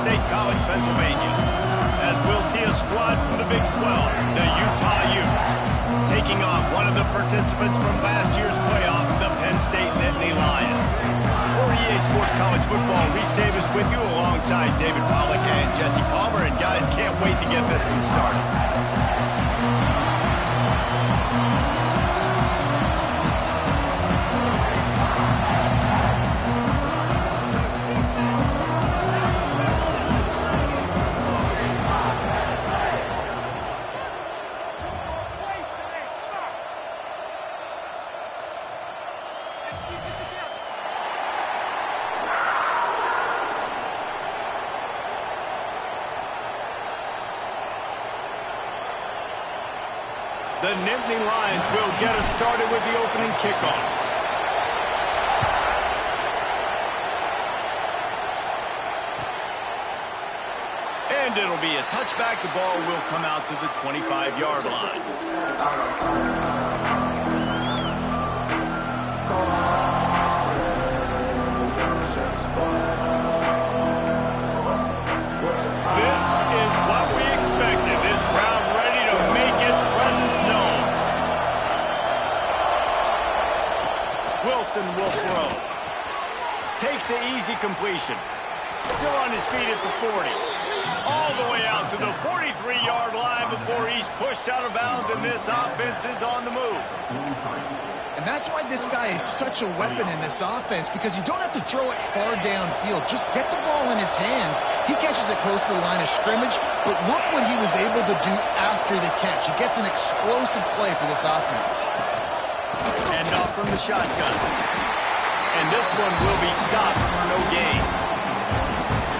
State College, Pennsylvania, as we'll see a squad from the Big 12, the Utah Utes, taking on one of the participants from last year's playoff, the Penn State Nittany Lions. For EA Sports College Football, Reese Davis with you alongside David Pollack and Jesse Palmer, and guys, can't wait to get this one started. The Nittany Lions will get us started with the opening kickoff. And it'll be a touchback. The ball will come out to the 25-yard line. This is what we expected. This crowd ready to make its presence known. Wilson will throw. Takes the easy completion. Still on his feet at the 40. All the way out to the 43-yard line before he's pushed out of bounds, and this offense is on the move. And that's why this guy is such a weapon in this offense, because you don't have to throw it far downfield. Just get the ball in his hands. He catches it close to the line of scrimmage, but look what he was able to do after the catch. He gets an explosive play for this offense. And off from the shotgun. And this one will be stopped for no gain.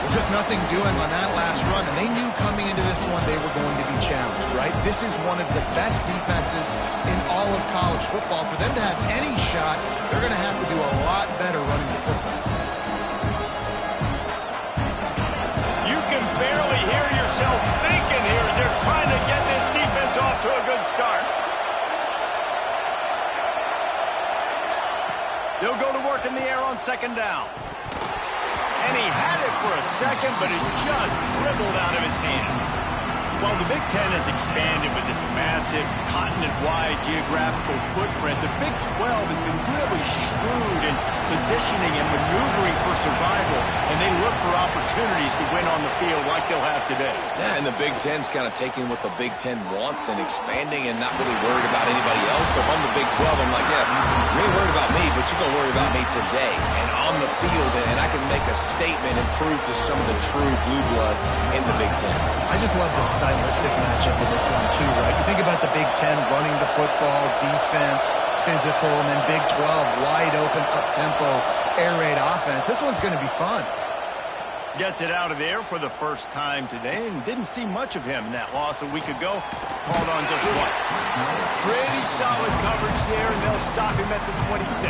Just nothing doing on that last run, and they knew coming into this one they were going to be challenged, right? This is one of the best defenses in all of college football. For them to have any shot, they're going to have to do a lot better running the football. You can barely hear yourself thinking here as they're trying to get this defense off to a good start. They'll go to work in the air on second down. And he had it for a second, but it just dribbled out of his hands. While the Big Ten has expanded with this massive continent-wide geographical footprint, the Big 12 has been really shrewd in positioning and maneuvering for survival, and they look for opportunities to win on the field like they'll have today. Yeah, and the Big Ten's kind of taking what the Big Ten wants and expanding and not really worried about anybody else. So if I'm the Big 12, I'm like, yeah, you ain't worried about me, but you're going to worry about me today and on the field, and I can make a statement and prove to some of the true blue bloods in the Big Ten. I just love the stylistic matchup in this one too, right? You think about the Big Ten running the football, defense, physical, and then Big 12 wide open, up-tempo, air raid offense. This one's going to be fun. Gets it out of there for the first time today, and didn't see much of him in that loss a week ago. Called on just once. Pretty solid coverage there, and they'll stop him at the 26.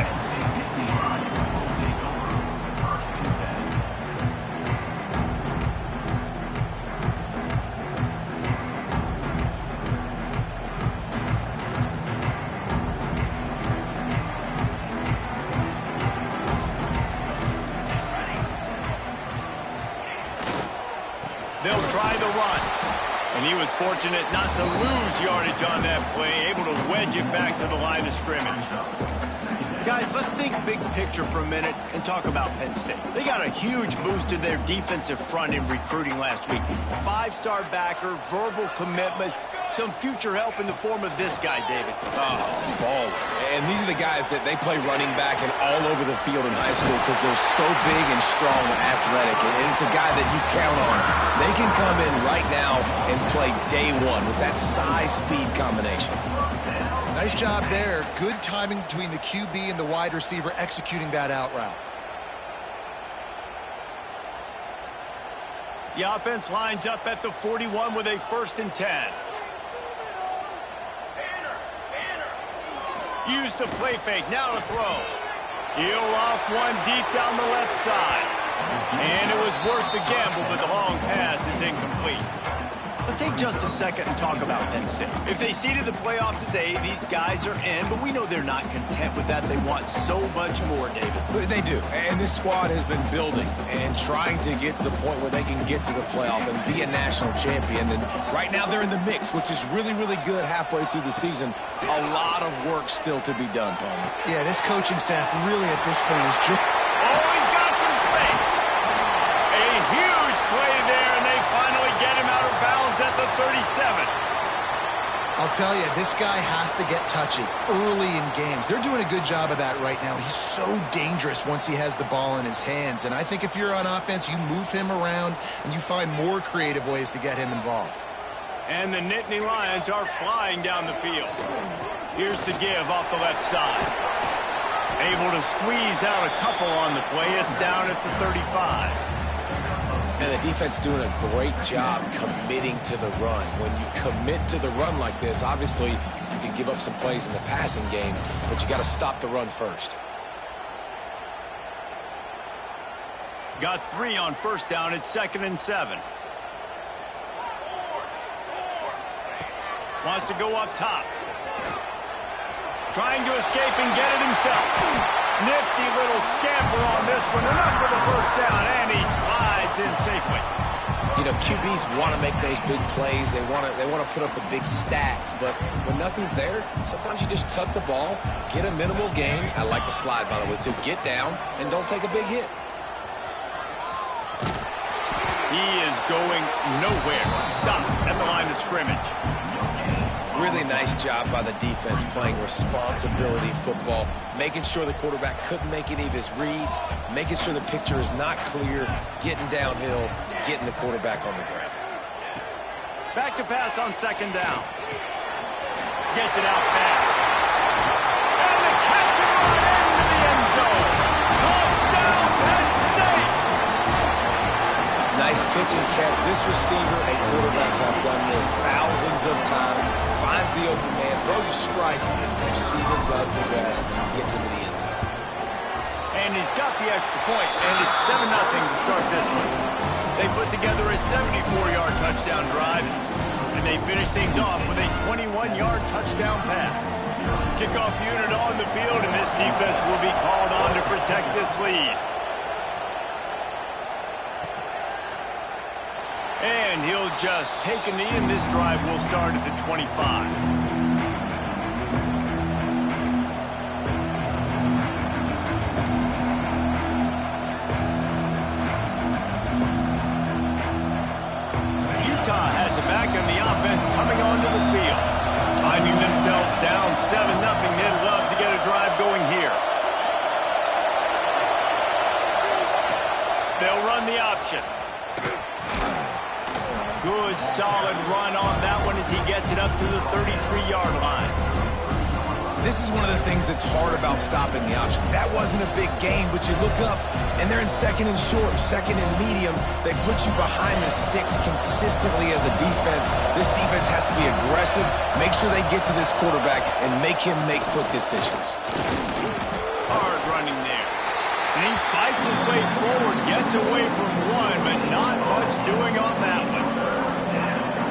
They'll try the run. And he was fortunate not to lose yardage on that play, able to wedge it back to the line of scrimmage. Guys, let's think big picture for a minute and talk about Penn State. They got a huge boost to their defensive front in recruiting last week. 5-star backer, verbal commitment, some future help in the form of this guy, David. Oh, baller. And these are the guys that they play running back and all over the field in high school because they're so big and strong and athletic. And it's a guy that you count on. They can come in right now and play day one with that size-speed combination. Nice job there. Good timing between the QB and the wide receiver executing that out route. The offense lines up at the 41 with a 1st and 10. Use the play fake, now to throw. He'll off one deep down the left side. And it was worth the gamble, but the long pass is incomplete. Let's take just a second and talk about Penn State. If they seeded the playoff today, these guys are in, but we know they're not content with that. They want so much more, David. They do, and this squad has been building and trying to get to the point where they can get to the playoff and be a national champion. And right now they're in the mix, which is really, really good halfway through the season. A lot of work still to be done, Palmer. Yeah, this coaching staff really at this point is just... Oh, he's got some space. A huge play there, and they finally get him out of bounds at the 37. I'll tell you, this guy has to get touches early in games. They're doing a good job of that right now. He's so dangerous once he has the ball in his hands. And I think if you're on offense, you move him around and you find more creative ways to get him involved. And the Nittany Lions are flying down the field. Here's the give off the left side. Able to squeeze out a couple on the play. It's down at the 35. And the defense doing a great job committing to the run. When you commit to the run like this, obviously you can give up some plays in the passing game, but you got to stop the run first. Got 3 on first down. It's 2nd and 7. Wants to go up top. Trying to escape and get it himself. Nifty little scamper on this one. Enough for the first down, and he slides in safely. You know, QBs want to make those big plays. They want to put up the big stats. But when nothing's there, sometimes you just tuck the ball, get a minimal gain. I like the slide, by the way, too. Get down and don't take a big hit. He is going nowhere. Stop at the line of scrimmage. Really nice job by the defense playing responsibility football, making sure the quarterback couldn't make any of his reads, making sure the picture is not clear, getting downhill, getting the quarterback on the ground. Back to pass on 2nd down. Gets it out fast. And the catch and run into the end zone. Touchdown, Penn State! Nice pitch and catch. This receiver and quarterback have done this thousands of times. Finds the open man, throws a strike, receiver does the rest, gets into the end zone. And he's got the extra point, and it's 7-0 to start this one. They put together a 74-yard touchdown drive, and they finish things off with a 21-yard touchdown pass. Kickoff unit on the field, and this defense will be called on to protect this lead. And he'll just take a knee, and this drive will start at the 25. Utah has it back, and the offense coming onto the field. Finding themselves down 7-0, they'd love to get a drive going here. They'll run the option. Good, solid run on that one as he gets it up to the 33-yard line. This is one of the things that's hard about stopping the option. That wasn't a big gain, but you look up, and they're in 2nd and short, 2nd and medium. They put you behind the sticks consistently as a defense. This defense has to be aggressive, make sure they get to this quarterback, and make him make quick decisions. Hard running there. And he fights his way forward, gets away from one, but not much doing on that one.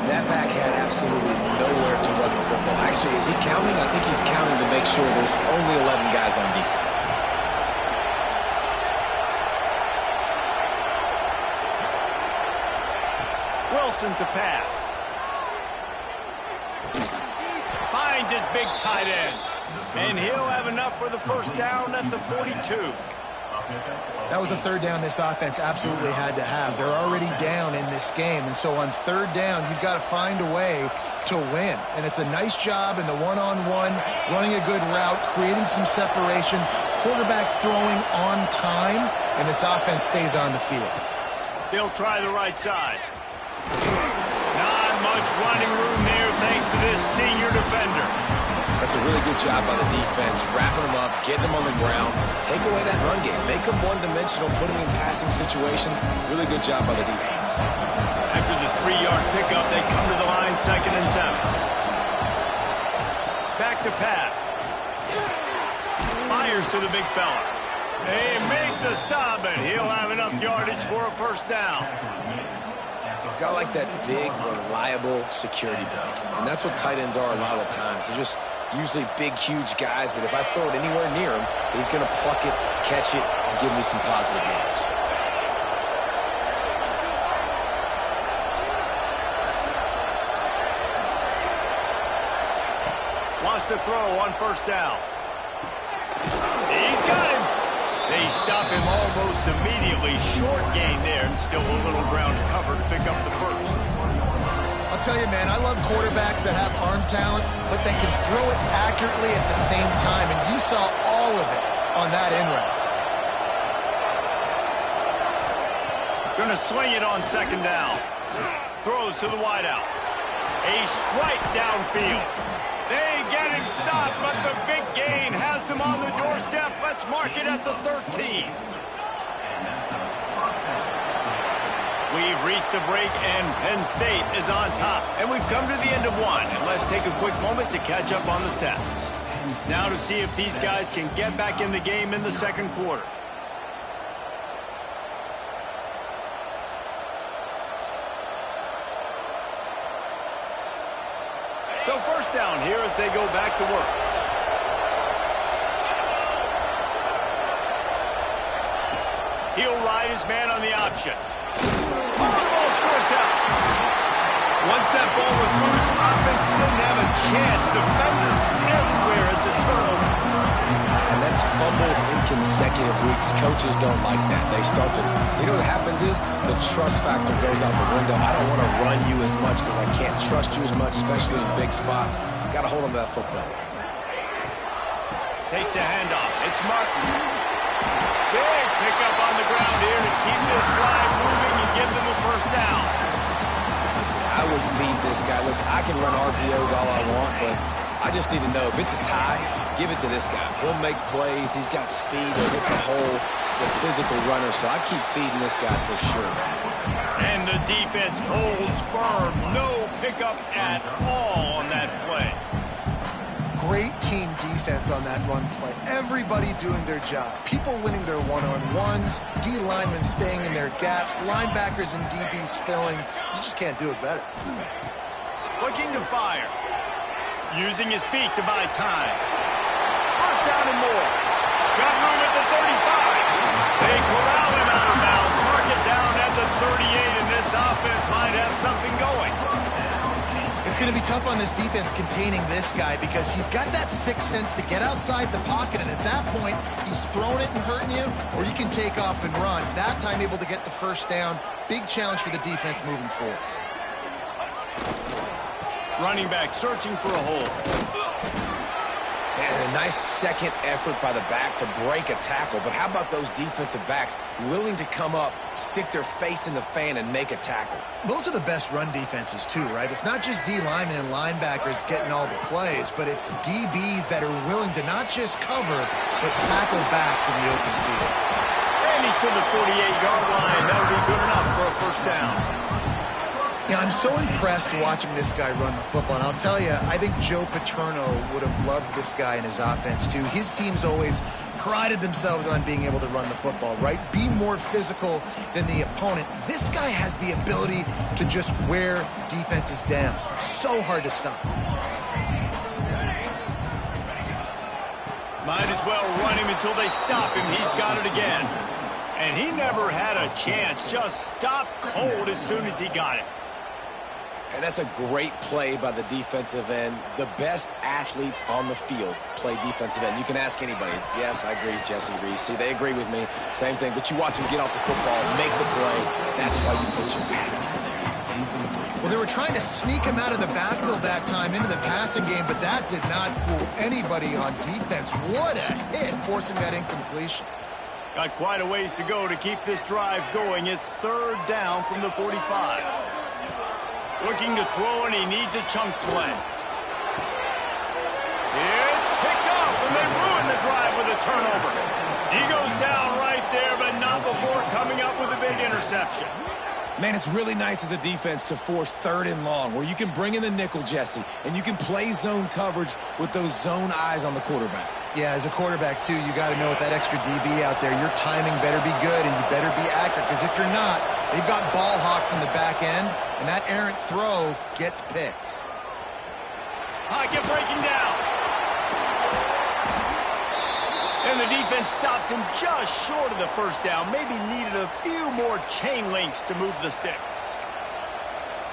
That back had absolutely nowhere to run the football. Actually, is he counting? I think he's counting to make sure there's only 11 guys on defense. Wilson to pass. Finds his big tight end. And he'll have enough for the first down at the 42. That was a 3rd down this offense absolutely had to have. They're already down in this game, and so on 3rd down, you've got to find a way to win. And it's a nice job in the one-on-one, running a good route, creating some separation, quarterback throwing on time, and this offense stays on the field. They'll try the right side. Not much running room there thanks to this senior defender. That's a really good job by the defense, wrapping them up, getting them on the ground, take away that run game, make them one-dimensional, putting them in passing situations. Really good job by the defense. After the 3-yard pickup, they come to the line, 2nd and 7. Back to pass. Fires to the big fella. They make the stop, and he'll have enough yardage for a first down. Got like that big, reliable security blanket. And that's what tight ends are a lot of the times. They're just usually big, huge guys that if I throw it anywhere near him, he's going to pluck it, catch it, and give me some positive numbers. Wants to throw on first down. He's got him. They stop him almost immediately. Short gain there, and still a little ground to cover to pick up the first. I'll tell you, man, I love quarterbacks that have arm talent, but they can throw it accurately at the same time, and you saw all of it on that in route. Going to swing it on second down. Throws to the wideout. A strike downfield. They get him stopped, but the big gain has him on the doorstep. Let's mark it at the 13. We've reached a break, and Penn State is on top. And we've come to the end of one. And let's take a quick moment to catch up on the stats. Now to see if these guys can get back in the game in the second quarter. So first down here as they go back to work. He'll ride his man on the option. Oh, the ball squirts out. Once that ball was loose, offense didn't have a chance. Defenders everywhere. It's a turnover. And that's fumbles in consecutive weeks. Coaches don't like that. They start to, you know what happens is the trust factor goes out the window. I don't want to run you as much because I can't trust you as much, especially in big spots. Got to hold on to that football. Takes the handoff. It's Martin. Big pickup on the ground here to keep this drive moving and give them a first down. Listen, I would feed this guy. Listen, I can run RPOs all I want, but I just need to know if it's a tie, give it to this guy. He'll make plays. He's got speed. He'll hit the hole. He's a physical runner, so I keep feeding this guy for sure. And the defense holds firm. No pickup at all on that play. Great team defense on that run play. Everybody doing their job. People winning their one-on-ones, D linemen staying in their gaps, linebackers and DBs filling. You just can't do it better. Looking to fire. Using his feet to buy time. First down and more. Got room at the 35. They corral him out of bounds. Mark it down at the 38, and this offense might have something going. It's going to be tough on this defense containing this guy because he's got that sixth sense to get outside the pocket, and at that point, he's throwing it and hurting you, or you can take off and run. That time able to get the first down. Big challenge for the defense moving forward. Running back searching for a hole. And a nice second effort by the back to break a tackle. But how about those defensive backs willing to come up, stick their face in the fan, and make a tackle? Those are the best run defenses, too, right? It's not just D linemen and linebackers getting all the plays, but it's DBs that are willing to not just cover, but tackle backs in the open field. And he's to the 48-yard line. That'll be good enough for a first down. Yeah, I'm so impressed watching this guy run the football. And I'll tell you, I think Joe Paterno would have loved this guy in his offense, too. His teams always prided themselves on being able to run the football, right? Be more physical than the opponent. This guy has the ability to just wear defenses down. So hard to stop. Might as well run him until they stop him. He's got it again. And he never had a chance. Just stopped cold as soon as he got it. And that's a great play by the defensive end. The best athletes on the field play defensive end. You can ask anybody. Yes, I agree, Jesse Reese. See, they agree with me. Same thing. But you watch them get off the football, make the play. That's why you put your athletes there. Well, they were trying to sneak him out of the backfield that time into the passing game, but that did not fool anybody on defense. What a hit, forcing that incompletion. Got quite a ways to go to keep this drive going. It's third down from the 45. Looking to throw, and he needs a chunk play. It's picked off, and they ruin the drive with a turnover. He goes down right there, but not before coming up with a big interception. Man, it's really nice as a defense to force third and long, where you can bring in the nickel, Jesse, and you can play zone coverage with those zone eyes on the quarterback. Yeah, as a quarterback, too, you got to know with that extra DB out there, your timing better be good and you better be accurate, because if you're not, They've got ball hawks in the back end, and that errant throw gets picked. Pocket breaking down. And the defense stops him just short of the first down. Maybe needed a few more chain links to move the sticks.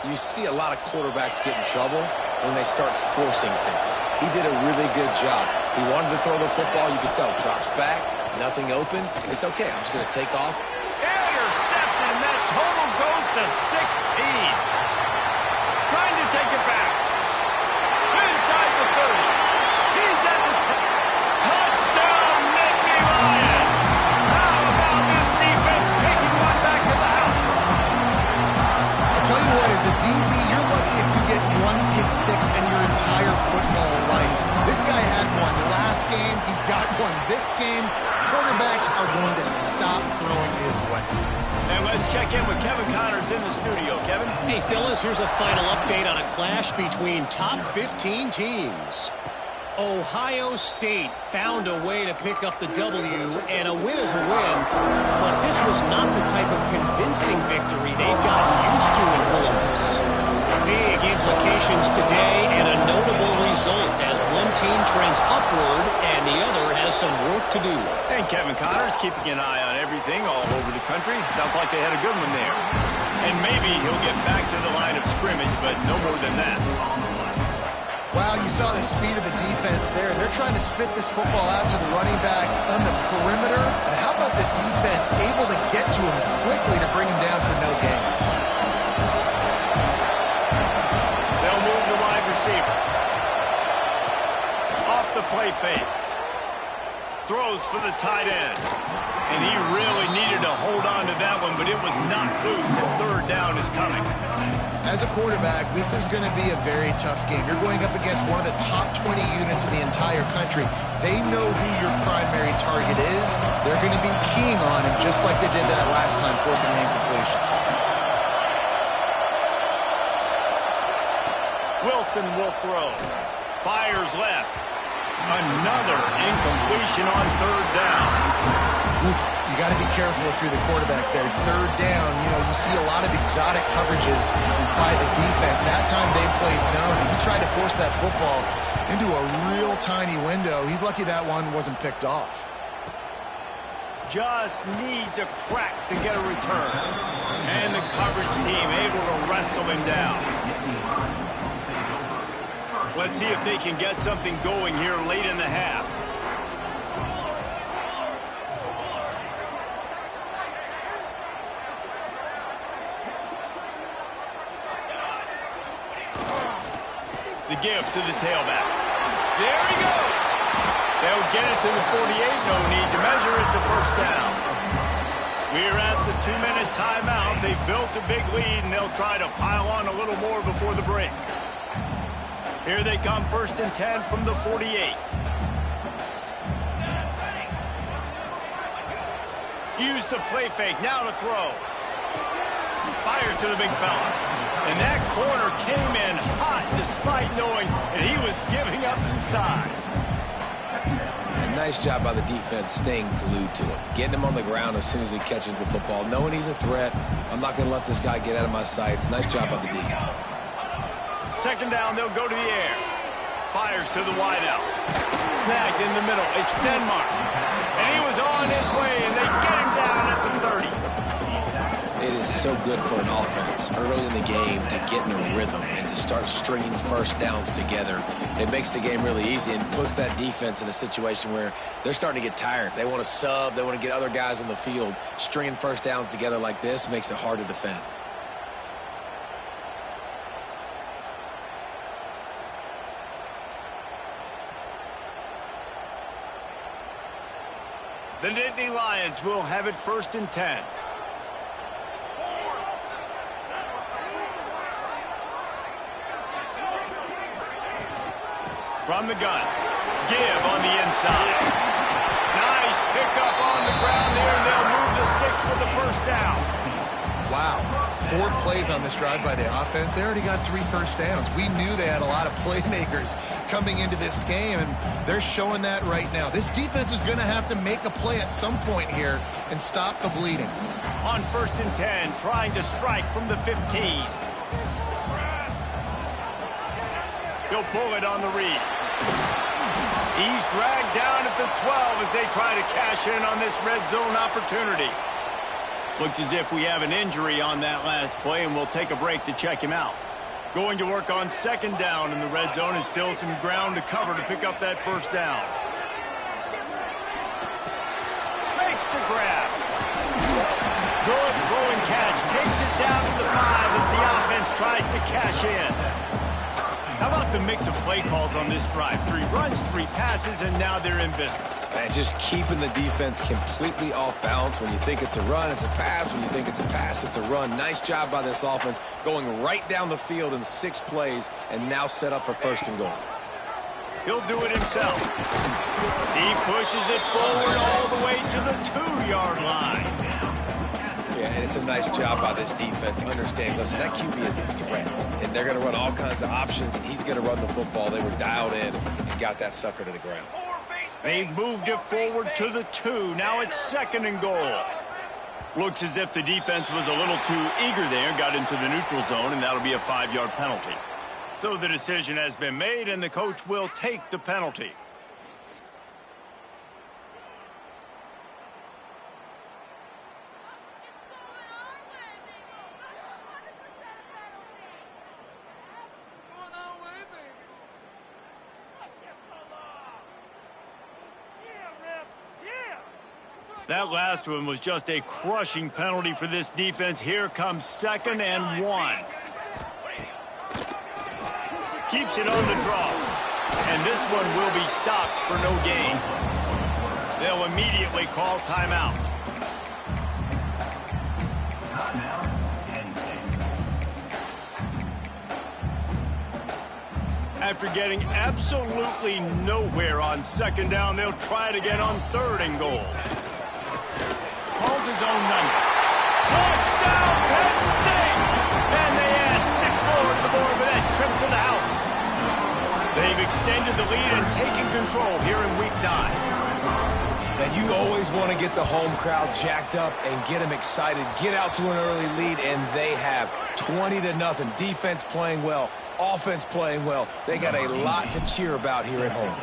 You see a lot of quarterbacks get in trouble when they start forcing things. He did a really good job. He wanted to throw the football. You could tell. Drops back, nothing open. It's okay. I'm just going to take off. Intercepted, and that total goes to 16. Trying to take it back. Inside the 30. He's at the 10. Touchdown, Nittany Lions. How about this defense taking one back to the house? I'll tell you what, as a DB, you're lucky if you get one pick six in your entire football life. This guy had one last game. He's got one this game. Quarterbacks are going to stop throwing his way. And let's check in with Kevin Connors in the studio. Kevin? Hey, fellas, here's a final update on a clash between top 15 teams. Ohio State found a way to pick up the W, and a win is a win, but this was not the type of convincing victory they've gotten used to in Columbus. Big implications today and a notable result as one team trends upward and the other has some work to do. And Kevin Connors keeping an eye on everything all over the country. Sounds like they had a good one there. And maybe he'll get back to the line of scrimmage, but no more than that. Wow, you saw the speed of the defense there. They're trying to spit this football out to the running back on the perimeter. And how about the defense able to get to him quickly to bring him down for no gain? They'll move the wide receiver. Off the play fake. Throws for the tight end. And he really needed to hold on to that one, but it was not loose, and third down is coming. As a quarterback, this is going to be a very tough game. You're going up against one of the top 20 units in the entire country. They know who your primary target is. They're going to be keying on him, just like they did that last time, forcing the incompletion. Wilson will throw. Fires left. Another incompletion on third down. Oof, you got to be careful if you're the quarterback there. Third down, you see a lot of exotic coverages by the defense. That time they played zone, and he tried to force that football into a real tiny window. He's lucky that one wasn't picked off. Just needs a crack to get a return. And the coverage team able to wrestle him down. Let's see if they can get something going here late in the half. The give to the tailback. There he goes. They'll get it to the 48. No need to measure. It's a first down. We're at the 2-minute timeout. They've built a big lead, and they'll try to pile on a little more before the break. Here they come, 1st and 10 from the 48. Use the play fake, now to throw. Fires to the big fella. And that corner came in hot despite knowing that he was giving up some size. And nice job by the defense staying glued to him. Getting him on the ground as soon as he catches the football. Knowing he's a threat, I'm not going to let this guy get out of my sights. Nice job by the D. Second down, they'll go to the air. Fires to the wideout. Snagged in the middle. Extend mark. And he was on his way, and they get him down at the 30. It is so good for an offense early in the game to get in a rhythm and to start stringing first downs together. It makes the game really easy and puts that defense in a situation where they're starting to get tired. They want to sub. They want to get other guys in the field. Stringing first downs together like this makes it hard to defend. The Nittany Lions will have it 1st and 10. From the gun. Give on the inside. Nice pickup on the ground there, and they'll move the sticks with the first down. Wow. 4 plays on this drive by the offense. They already got 3 first downs. We knew they had a lot of playmakers coming into this game, and they're showing that right now. This defense is going to have to make a play at some point here and stop the bleeding. On 1st and 10, trying to strike from the 15. He'll pull it on the read. He's dragged down at the 12 as they try to cash in on this red zone opportunity. Looks as if we have an injury on that last play, and we'll take a break to check him out. Going to work on 2nd down in the red zone, and still some ground to cover to pick up that 1st down. Makes the grab. Good throw and catch. Takes it down to the 5 as the offense tries to cash in. How about the mix of play calls on this drive? 3 runs, 3 passes, and now they're in business. And just keeping the defense completely off balance. When you think it's a run, it's a pass. When you think it's a pass, it's a run. Nice job by this offense going right down the field in 6 plays and now set up for 1st and goal. He'll do it himself. He pushes it forward all the way to the 2-yard line. Yeah, and it's a nice job by this defense. Understand, listen, that QB is a threat. And they're going to run all kinds of options, and he's going to run the football. They were dialed in and got that sucker to the ground. They've moved it forward to the 2. Now it's 2nd and goal. Looks as if the defense was a little too eager there, got into the neutral zone, and that'll be a 5-yard penalty. So the decision has been made, and the coach will take the penalty. That last one was just a crushing penalty for this defense. Here comes 2nd and 1. Keeps it on the draw. And this one will be stopped for no gain. They'll immediately call timeout. After getting absolutely nowhere on 2nd down, they'll try it again on 3rd and goal. Calls his own number. Touchdown, Penn State! And they add 6 more to the board with that trip to the house. They've extended the lead and taken control here in Week 9. And you always want to get the home crowd jacked up and get them excited. Get out to an early lead, and they have 20-0. Defense playing well, offense playing well. They got a lot to cheer about here at home.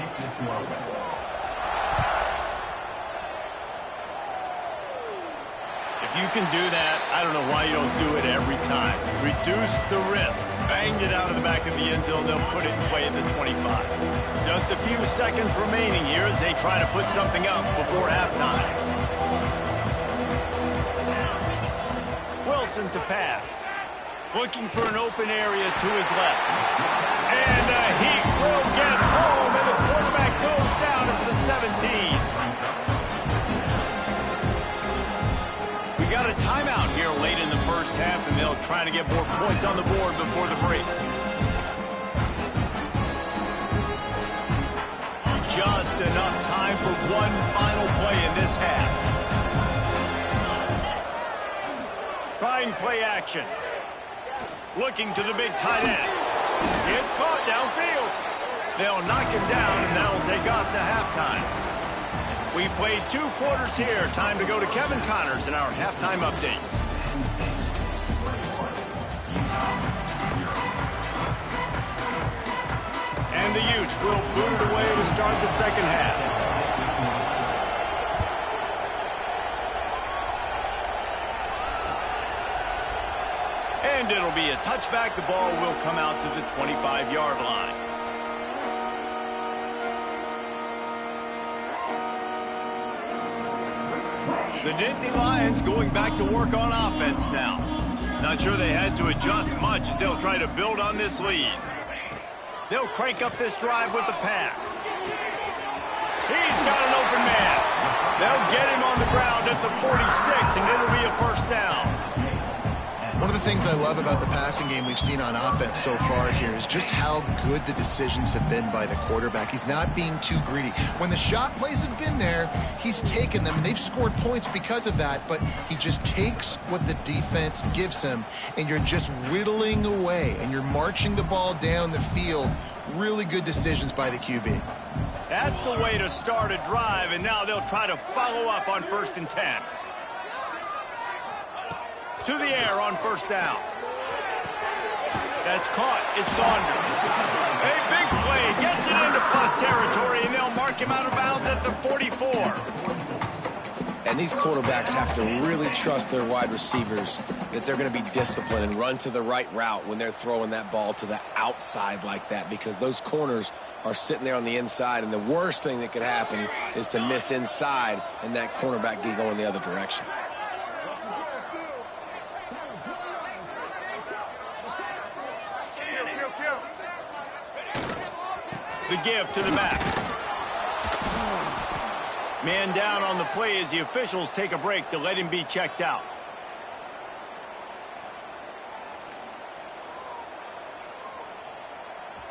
If you can do that, I don't know why you don't do it every time. Reduce the risk. Banged it out of the back of the end zone. They'll put it in play at the 25. Just a few seconds remaining here as they try to put something up before halftime. Wilson to pass. Looking for an open area to his left. And he will get home, and the quarterback goes down at the 17. Got a timeout here late in the 1st half, and they'll try to get more points on the board before the break. Just enough time for one final play in this half. Trying play action. Looking to the big tight end. It's caught downfield. They'll knock him down, and that'll take us to halftime. We played 2 quarters here. Time to go to Kevin Connors in our halftime update. And the Utes will boot it away to start the 2nd half. And it'll be a touchback. The ball will come out to the 25-yard line. The Nittany Lions going back to work on offense now. Not sure they had to adjust much as they'll try to build on this lead. They'll crank up this drive with the pass. He's got an open man. They'll get him on the ground at the 46, and it'll be a 1st down. One of the things I love about the passing game we've seen on offense so far here is just how good the decisions have been by the quarterback. He's not being too greedy. When the shot plays have been there, he's taken them, and they've scored points because of that, but he just takes what the defense gives him, and you're just whittling away, and you're marching the ball down the field. Really good decisions by the QB. That's the way to start a drive, and now they'll try to follow up on 1st and 10. To the air on 1st down. That's caught. It's Saunders. A big play. Gets it into plus territory, and they'll mark him out of bounds at the 44. And these quarterbacks have to really trust their wide receivers that they're going to be disciplined and run to the right route when they're throwing that ball to the outside like that, because those corners are sitting there on the inside, and the worst thing that could happen is to miss inside and that cornerback get going the other direction. The give to the back. Man down on the play as the officials take a break to let him be checked out.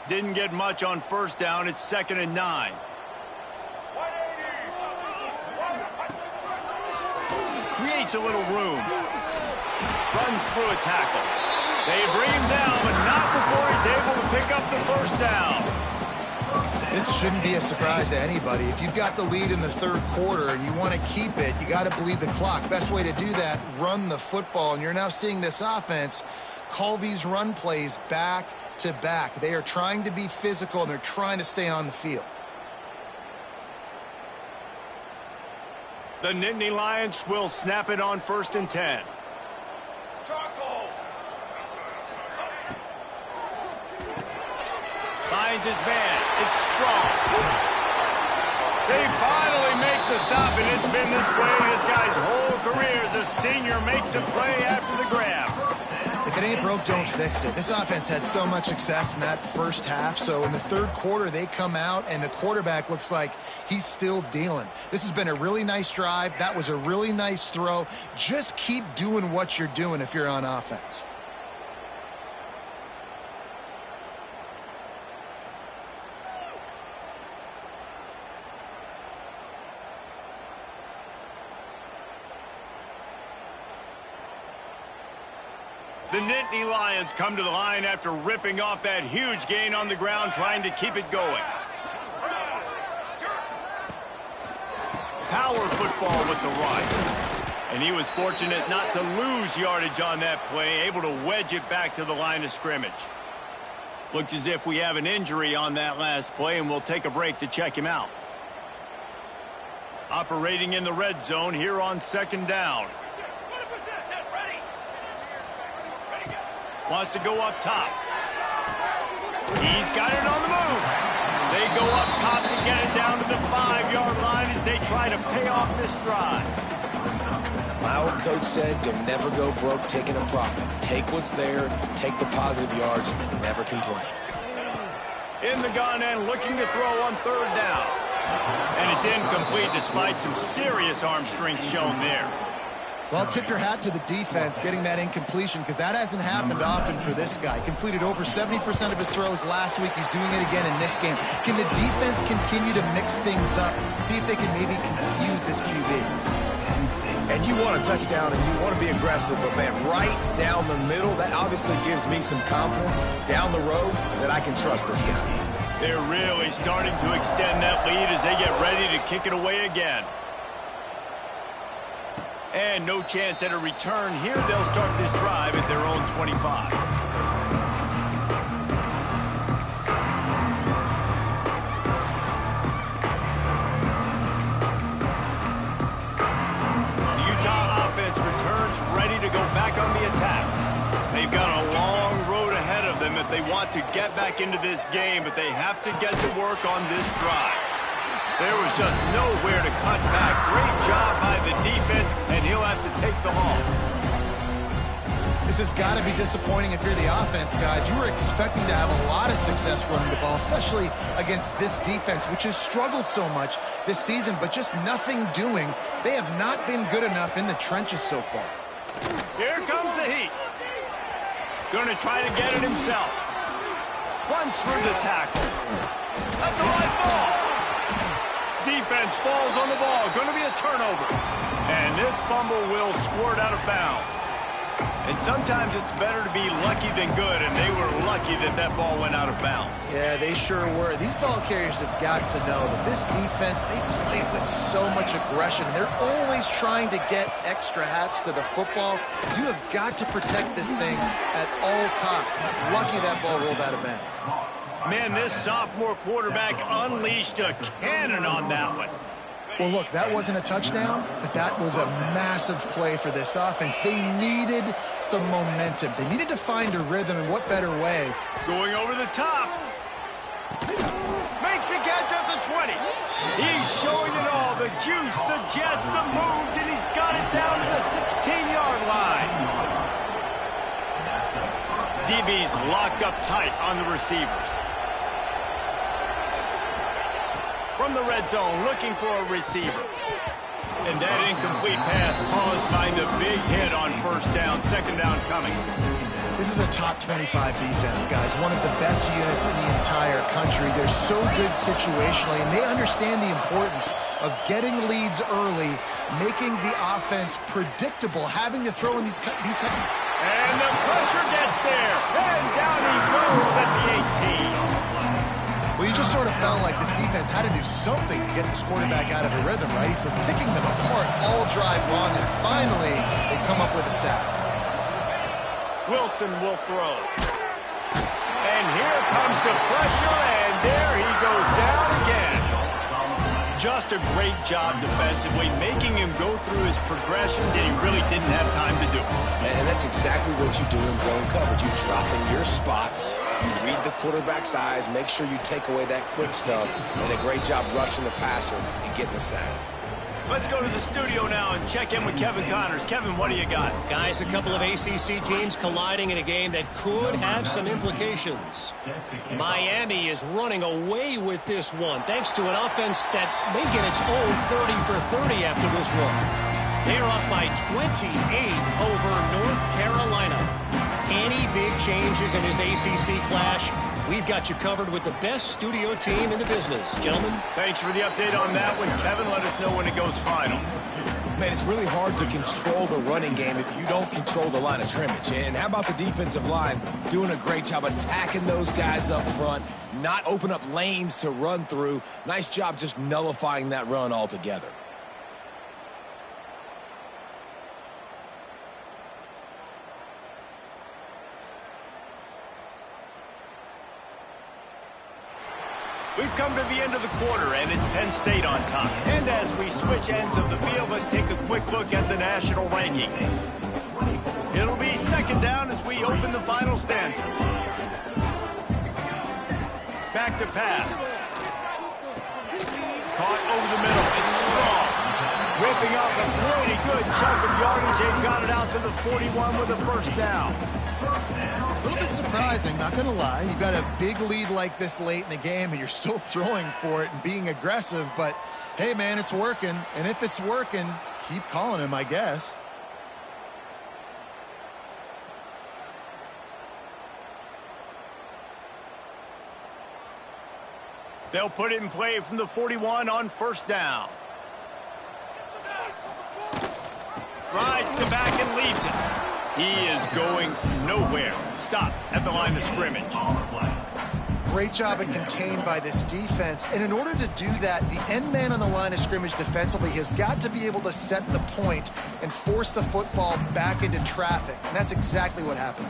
Didn't get much on 1st down. It's 2nd and 9. Creates a little room. Runs through a tackle. They bring him down, but not before he's able to pick up the 1st down. This shouldn't be a surprise to anybody. If you've got the lead in the 3rd quarter and you want to keep it, you got to bleed the clock. Best way to do that, run the football. And you're now seeing this offense call these run plays back to back. They are trying to be physical, and they're trying to stay on the field. The Nittany Lions will snap it on 1st and 10. Finds his man. It's strong. They finally make the stop, and it's been this way this guy's whole career as a senior makes a play after the grab. If it ain't broke, don't fix it. This offense had so much success in that first half, so in the 3rd quarter they come out and the quarterback looks like he's still dealing. This has been a really nice drive. That was a really nice throw. Just keep doing what you're doing if you're on offense. The Nittany Lions come to the line after ripping off that huge gain on the ground, trying to keep it going. Power football with the run. And he was fortunate not to lose yardage on that play, able to wedge it back to the line of scrimmage. Looks as if we have an injury on that last play, and we'll take a break to check him out. Operating in the red zone here on 2nd down. Wants to go up top. He's got it on the move. They go up top and get it down to the 5-yard line as they try to pay off this drive. My old coach said you'll never go broke taking a profit. Take what's there, take the positive yards, and never complain. In the gun and looking to throw on 3rd down. And it's incomplete despite some serious arm strength shown there. Well, tip your hat to the defense getting that incompletion, because that hasn't happened often for this guy. Completed over 70% of his throws last week. He's doing it again in this game. Can the defense continue to mix things up, see if they can maybe confuse this QB? And you want a touchdown and you want to be aggressive, but man, right down the middle, that obviously gives me some confidence down the road that I can trust this guy. They're really starting to extend that lead as they get ready to kick it away again. And no chance at a return here. They'll start this drive at their own 25. The Utah offense returns ready to go back on the attack. They've got a long road ahead of them if they want to get back into this game, but they have to get to work on this drive. There was just nowhere to cut back. Great job by the defense, and he'll have to take the loss. This has got to be disappointing if you're the offense, guys. You were expecting to have a lot of success running the ball, especially against this defense, which has struggled so much this season, but just nothing doing. They have not been good enough in the trenches so far. Here comes the heat. Going to try to get it himself. Runs through the tackle. That's a right ball. Defense falls on the ball. Going to be a turnover. And this fumble will squirt out of bounds. And sometimes it's better to be lucky than good, and they were lucky that that ball went out of bounds. Yeah, they sure were. These ball carriers have got to know that this defense, they play with so much aggression. They're always trying to get extra hats to the football. You have got to protect this thing at all costs. It's lucky that ball rolled out of bounds. Man, this sophomore quarterback unleashed a cannon on that one. Well, look, that wasn't a touchdown, but that was a massive play for this offense. They needed some momentum. They needed to find a rhythm, and what better way? Going over the top. Makes a catch at the 20. He's showing it all. The juice, the jets, the moves, and he's got it down to the 16-yard line. DB's locked up tight on the receivers. From the red zone, looking for a receiver. And that incomplete pass caused by the big hit on first down. Second down coming. This is a top 25 defense, guys. One of the best units in the entire country. They're so good situationally, and they understand the importance of getting leads early, making the offense predictable, having to throw in these type of... And the pressure gets there. And down he goes at the 18. Well, you just sort of felt like this defense had to do something to get this quarterback out of a rhythm, right? He's been picking them apart all drive long, and finally they come up with a sack. Wilson will throw. And here comes the pressure, and there he goes down again. Just a great job defensively, making him go through his progressions, and he really didn't have time to do it. And that's exactly what you do in zone coverage. You drop in your spots, you read the quarterback's eyes, make sure you take away that quick stuff, and a great job rushing the passer and getting the sack. Let's go to the studio now and check in with Kevin Connors. Kevin, what do you got? Guys, a couple of ACC teams colliding in a game that could have some implications. Miami is running away with this one, thanks to an offense that may get its own 30 for 30 after this one. They're up by 28 over North Carolina. Any big changes in this ACC clash? We've got you covered with the best studio team in the business. Gentlemen. Thanks for the update on that one. Kevin, let us know when it goes final. Man, it's really hard to control the running game if you don't control the line of scrimmage. And how about the defensive line doing a great job attacking those guys up front, not open up lanes to run through. Nice job just nullifying that run altogether. We've come to the end of the quarter, and it's Penn State on top. And as we switch ends of the field, let's take a quick look at the national rankings. It'll be second down as we open the final stanza. Back to pass. Caught over the middle. It's strong. Ripping off a pretty good chunk of yardage. They've got it out to the 41 with a first down. A little bit surprising, not going to lie. You got a big lead like this late in the game, and you're still throwing for it and being aggressive. But, hey, man, it's working. And if it's working, keep calling him, I guess. They'll put it in play from the 41 on first down. Rides the back and leaves it. He is going nowhere. Stop at the line of scrimmage. Great job at contained by this defense. And in order to do that, the end man on the line of scrimmage defensively has got to be able to set the point and force the football back into traffic. And that's exactly what happened.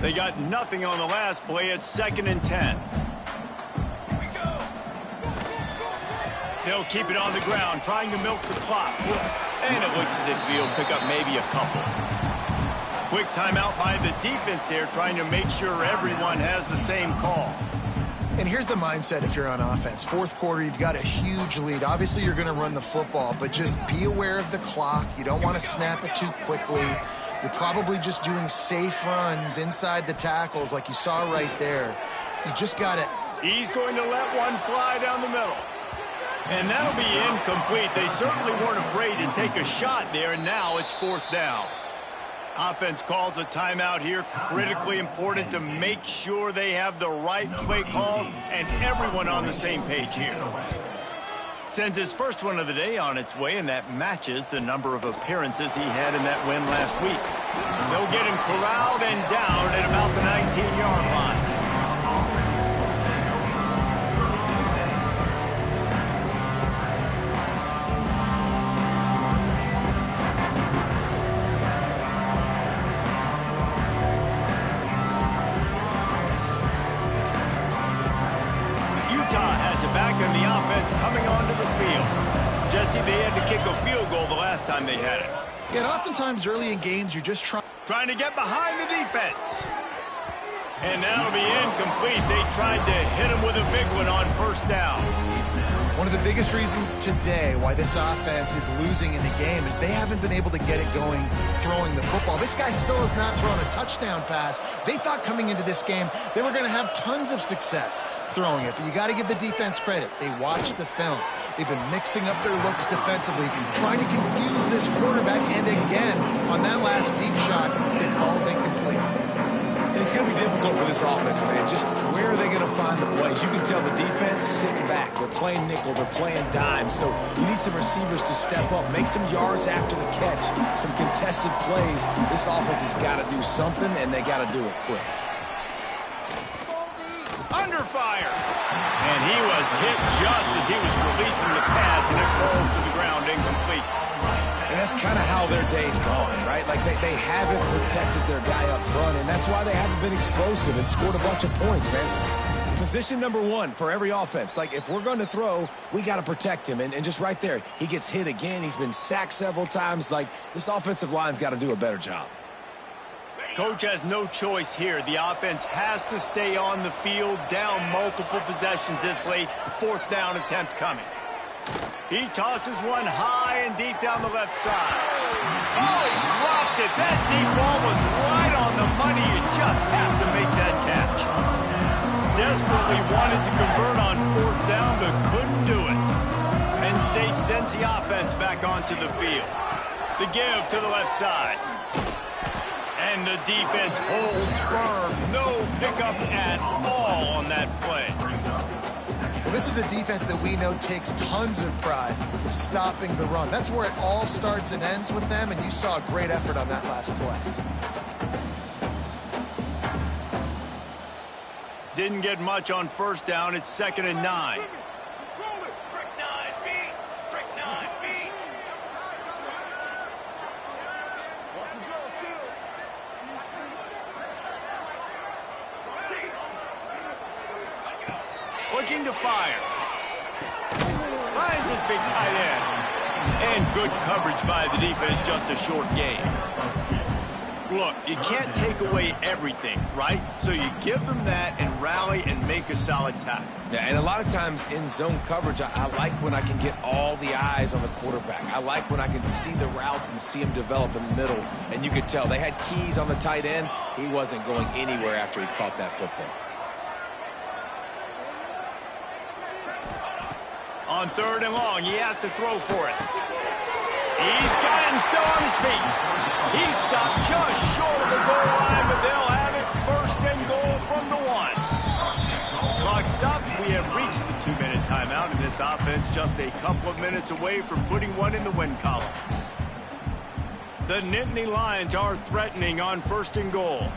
They got nothing on the last play. It's 2nd and 10. They'll keep it on the ground, trying to milk the clock. And it looks as if he'll pick up maybe a couple. Quick timeout by the defense there, trying to make sure everyone has the same call. And here's the mindset if you're on offense. Fourth quarter, you've got a huge lead. Obviously, you're going to run the football, but just be aware of the clock. You don't want to snap it too quickly. You're probably just doing safe runs inside the tackles like you saw right there. You just got to... He's going to let one fly down the middle. And that'll be incomplete. They certainly weren't afraid to take a shot there, and now it's 4th down. Offense calls a timeout here. Critically important to make sure they have the right play call and everyone on the same page here. Sends his first one of the day on its way, and that matches the number of appearances he had in that win last week. They'll get him corralled and down at about the 19-yard line. And the offense coming onto the field. Jesse, they had to kick a field goal the last time they had it. And oftentimes early in games, you're just trying to get behind the defense. And that'll be incomplete. They tried to hit him with a big one on 1st down. One of the biggest reasons today why this offense is losing in the game is they haven't been able to get it going throwing the football. This guy still has not thrown a touchdown pass. They thought coming into this game they were going to have tons of success throwing it, but you got to give the defense credit. They watched the film. They've been mixing up their looks defensively, trying to confuse this quarterback, and again, on that last deep shot, it falls incomplete. And it's going to be difficult for this offense, man. Just where are they going to find the plays? You can tell the defense sitting back. They're playing nickel. They're playing dime. So you need some receivers to step up, make some yards after the catch, some contested plays. This offense has got to do something, and they got to do it quick. Under fire. And he was hit just as he was releasing the pass, and it falls to the ground incomplete. And that's kind of how their day's gone, right? Like they haven't protected their guy up front, and that's why they haven't been explosive and scored a bunch of points, man. Position number 1 for every offense. Like, if we're going to throw, we got to protect him. And just right there, he gets hit again. He's been sacked several times. Like, this offensive line's got to do a better job. Coach has no choice here. The offense has to stay on the field, down multiple possessions this late. 4th down attempt coming. He tosses one high and deep down the left side. Oh, he dropped it. That deep ball was right on the money. You just have to make that catch. Desperately wanted to convert on 4th down, but couldn't do it. Penn State sends the offense back onto the field. The give to the left side. And the defense holds firm. No pickup at all on that play. Well, this is a defense that we know takes tons of pride in stopping the run. That's where it all starts and ends with them, and you saw a great effort on that last play. Didn't get much on 1st down. It's 2nd and 9. Looking to fire. Finds his big tight end. And good coverage by the defense, just a short gain. Look, you can't take away everything, right? So you give them that and rally and make a solid tackle. Yeah, and a lot of times in zone coverage, I like when I can get all the eyes on the quarterback. I like when I can see the routes and see him develop in the middle. And you could tell they had keys on the tight end. He wasn't going anywhere after he caught that football. On 3rd and long, he has to throw for it. He's got it and still on his feet. He stopped just short of the goal line, but they'll have it 1st and goal from the 1. Clock stops. We have reached the 2-minute timeout, and this offense just a couple of minutes away from putting one in the win column. The Nittany Lions are threatening on 1st and goal.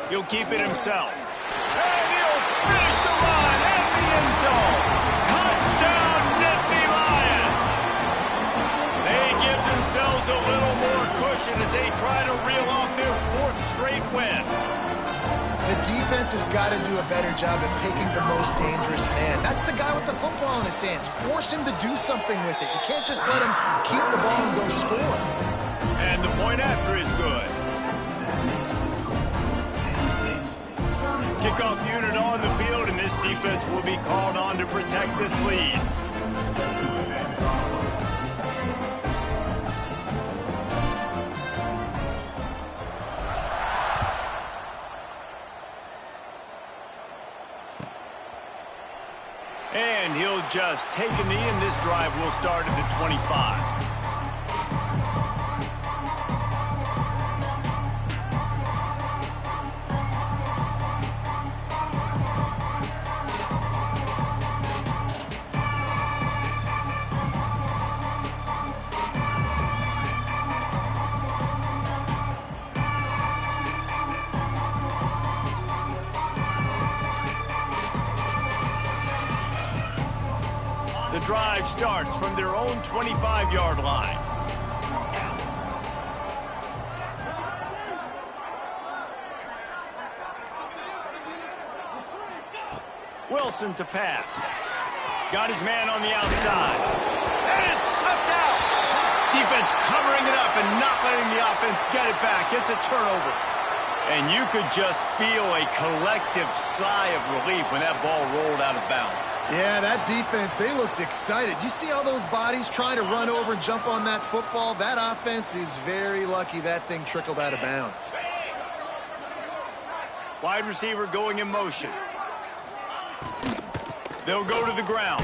He'll keep it himself. And he'll finish the line at the end zone. Touchdown, Nittany Lions. They give themselves a little more cushion as they try to reel off their 4th straight win. The defense has got to do a better job of taking the most dangerous man. That's the guy with the football in his hands. Force him to do something with it. You can't just let him keep the ball and go score. And the point after is good. Kickoff unit on the field, and this defense will be called on to protect this lead. he'll just take a knee, and this drive will start at the 25. The drive starts from their own 25-yard line. Wilson to pass. Got his man on the outside. And is sucked out. Defense covering it up and not letting the offense get it back. It's a turnover. And you could just feel a collective sigh of relief when that ball rolled out of bounds. Yeah, that defense, they looked excited. You see all those bodies trying to run over and jump on that football? That offense is very lucky that thing trickled out of bounds. Wide receiver going in motion. They'll go to the ground.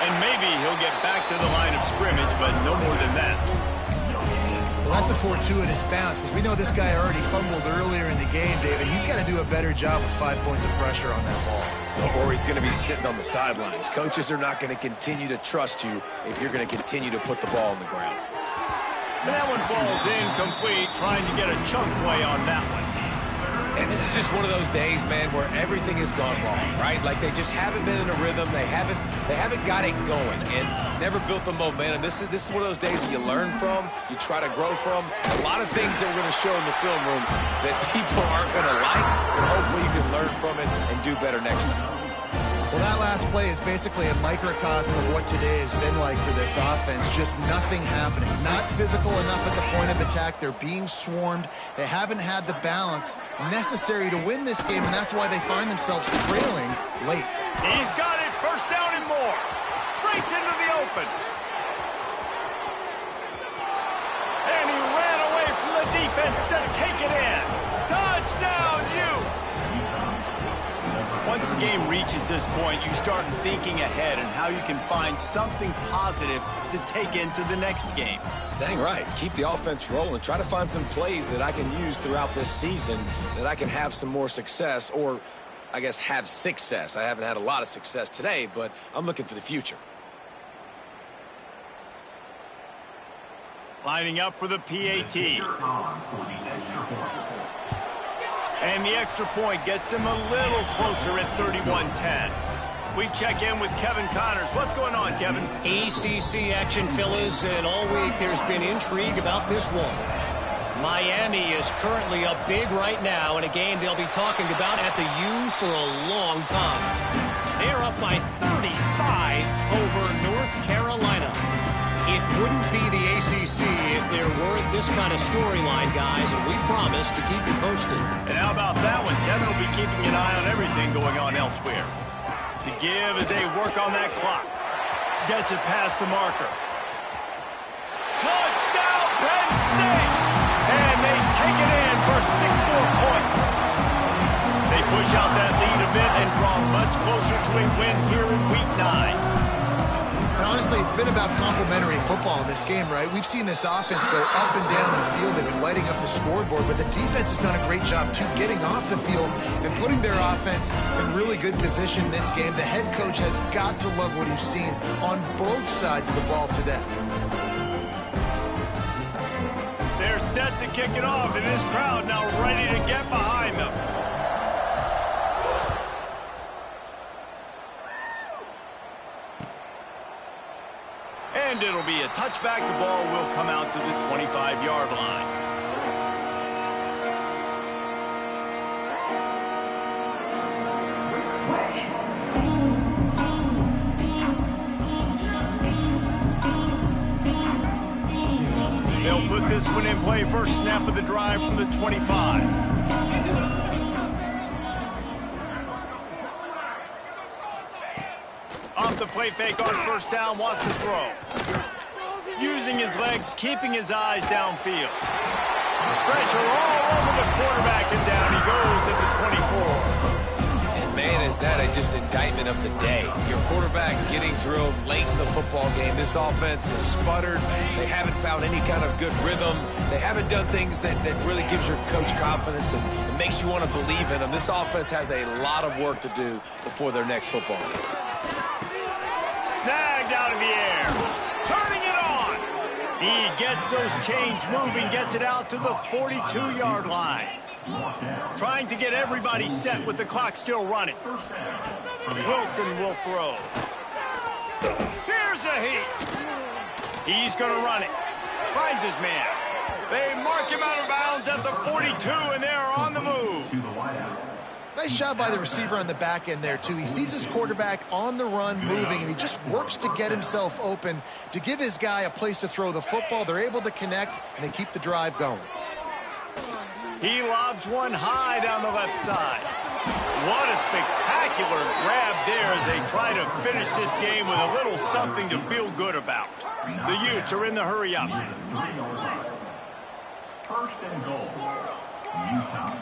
And maybe he'll get back to the line of scrimmage, but no more than that. Well, that's a fortuitous bounce because we know this guy already fumbled earlier in the game, David. He's got to do a better job with 5 points of pressure on that ball. Or he's going to be sitting on the sidelines. Coaches are not going to continue to trust you if you're going to continue to put the ball on the ground. And that one falls incomplete, trying to get a chunk play on that one. And this is just one of those days, man, where everything has gone wrong, right? Like they just haven't been in a rhythm. They haven't got it going and never built the momentum. This is one of those days that you learn from, you try to grow from. A lot of things that we're going to show in the film room that people aren't going to like, but hopefully you can learn from it and do better next time. Well, that last play is basically a microcosm of what today has been like for this offense. Just nothing happening. Not physical enough at the point of attack. They're being swarmed. They haven't had the balance necessary to win this game, and that's why they find themselves trailing late. He's got it. First down and more. Breaks into the open. And he ran away from the defense to take it in. Touchdown, Utes! Once the game reaches this point, you start thinking ahead and how you can find something positive to take into the next game. Dang right. Keep the offense rolling. Try to find some plays that I can use throughout this season that I can have some more success, or I guess have success. I haven't had a lot of success today, but I'm looking for the future. Lining up for the PAT. And the extra point gets him a little closer at 31-10. We check in with Kevin Connors. What's going on, Kevin? ACC action, fellas, and all week there's been intrigue about this one. Miami is currently up big right now in a game they'll be talking about at the U for a long time. They're up by 35 over North Carolina. It wouldn't be the ACC if there weren't this kind of storyline, guys, and we promise to keep you posted. And how about that one? Kevin will be keeping an eye on everything going on elsewhere. The give as they work on that clock. Gets it past the marker. Touchdown, Penn State! And they take it in for 6 more points. They push out that lead a bit and draw much closer to a win here in Week 9. And honestly, it's been about complementary football in this game, right? We've seen this offense go up and down the field. They've been lighting up the scoreboard, but the defense has done a great job, too, getting off the field and putting their offense in really good position in this game. The head coach has got to love what he's seen on both sides of the ball today. They're set to kick it off, and this crowd now ready to get behind them. And it'll be a touchback. The ball will come out to the 25-yard line. They'll put this one in play. First snap of the drive from the 25. Off the play fake on first down, wants to throw. Using his legs, keeping his eyes downfield. Pressure all over the quarterback, and down he goes at the 24. And man, as that just indictment of the day? Your quarterback getting drilled late in the football game. This offense has sputtered. They haven't found any kind of good rhythm. They haven't done things that really gives your coach confidence and makes you want to believe in them. This offense has a lot of work to do before their next football game. Snagged out of the air. Turning it on. He gets those chains moving, gets it out to the 42-yard line. Trying to get everybody set with the clock still running. Wilson will throw. Here's a heat. He's going to run it. Finds his man. They mark him out of bounds at the 42, and they are on the move. Nice job by the receiver on the back end there, too. He sees his quarterback on the run moving, and he just works to get himself open to give his guy a place to throw the football. They're able to connect, and they keep the drive going. He lobs one high down the left side. What a spectacular grab there as they try to finish this game with a little something to feel good about. The Utes are in the hurry up. First and goal, Utah.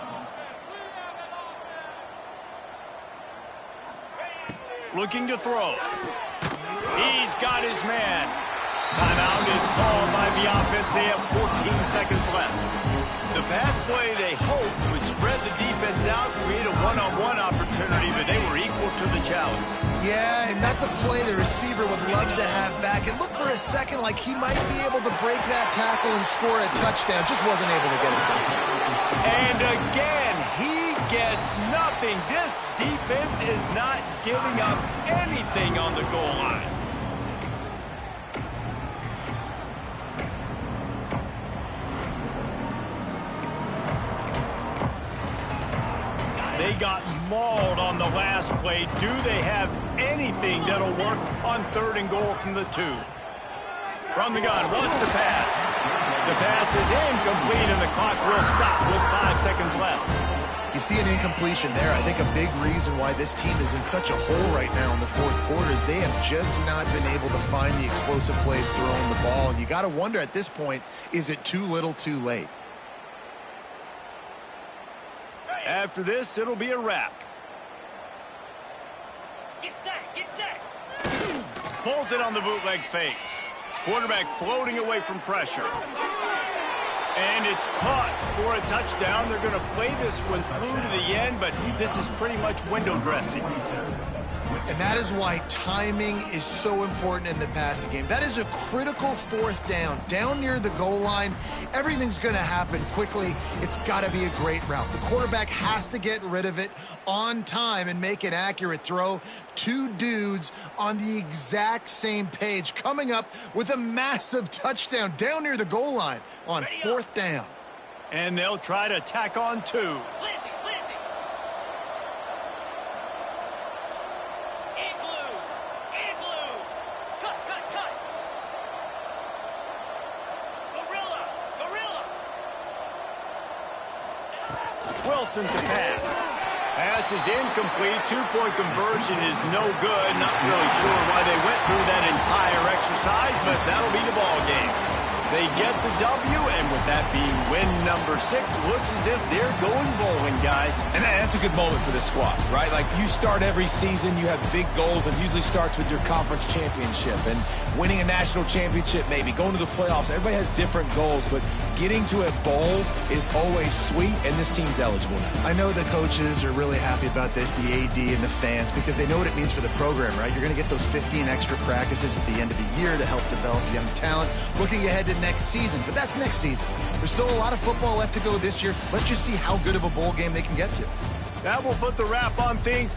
Looking to throw. He's got his man. Timeout is called by the offense. They have 14 seconds left. The pass play, they hope, would spread the defense out, create a one-on-one opportunity, but they were equal to the challenge. Yeah, and that's a play the receiver would love to have back. It looked for a second like he might be able to break that tackle and score a touchdown. Just wasn't able to get it done. And again, he gets nothing. This defense is not giving up anything on the goal line. They got mauled on the last play. Do they have anything that'll work on 3rd and goal from the 2? From the gun, wants to pass. The pass is incomplete, and the clock will stop with 5 seconds left. You see an incompletion there. I think a big reason why this team is in such a hole right now in the 4th quarter is they have just not been able to find the explosive plays throwing the ball. And you got to wonder at this point, is it too little too late? After this, it'll be a wrap. Get set, get set. Pulls it on the bootleg fake. Quarterback floating away from pressure. And it's caught for a touchdown. They're going to play this one through to the end, but this is pretty much window dressing. And that is why timing is so important in the passing game. That is a critical 4th down. Down near the goal line, everything's going to happen quickly. It's got to be a great route. The quarterback has to get rid of it on time and make an accurate throw. 2 dudes on the exact same page coming up with a massive touchdown down near the goal line on 4th down. And they'll try to tack on 2. Wilson to pass. Pass is incomplete. 2-point conversion is no good. Not really sure why they went through that entire exercise, but that'll be the ball game. They get the W, and with that being win number 6, looks as if they're going bowling, guys. And that's a good moment for this squad, right? Like, you start every season, you have big goals, and usually starts with your conference championship and winning a national championship, maybe going to the playoffs. Everybody has different goals, but getting to a bowl is always sweet, and this team's eligible now. I know the coaches are really happy about this, the AD and the fans, because they know what it means for the program, right? You're going to get those 15 extra practices at the end of the year to help develop young talent. Looking ahead to next season, but that's next season. There's still a lot of football left to go this year. Let's just see how good of a bowl game they can get to. That will put the wrap on things.